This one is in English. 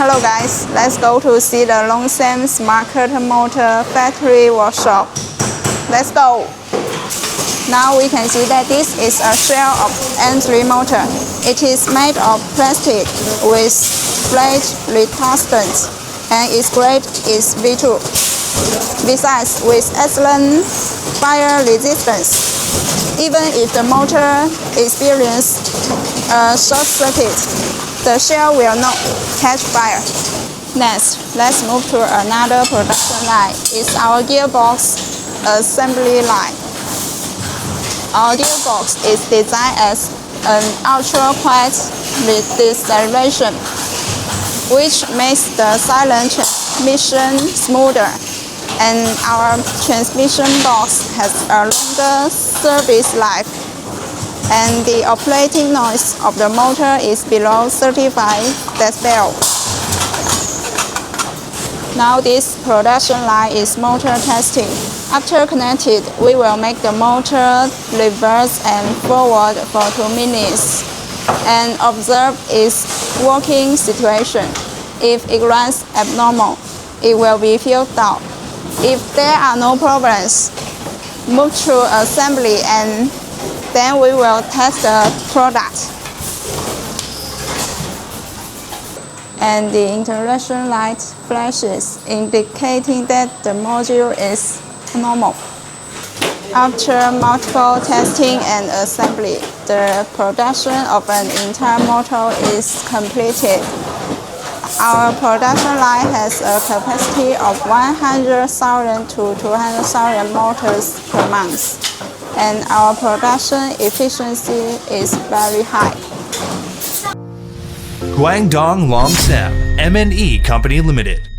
Hello guys, let's go to see the Longshan Smart Curtain Motor Factory Workshop. Let's go! Now we can see that this is a shell of N3 motor. It is made of plastic with flat retardant and its grade is V2. Besides, with excellent fire resistance. Even if the motor experiences a short circuit, the shell will not catch fire. Next, let's move to another production line. It's our gearbox assembly line. Our gearbox is designed as an ultra-quiet deceleration, which makes the silent transmission smoother. And our transmission box has a longer service life. And the operating noise of the motor is below 35 decibels. Now this production line is motor testing. After connected, we will make the motor reverse and forward for 2 minutes and observe its working situation. If it runs abnormal, it will be filtered out. If there are no problems, move to assembly and then we will test the product. And the interruption light flashes, indicating that the module is normal. After multiple testing and assembly, the production of an entire motor is completed. Our production line has a capacity of 100,000 to 200,000 motors per month, and our production efficiency is very high. Guangdong Longshan M&E Company Limited.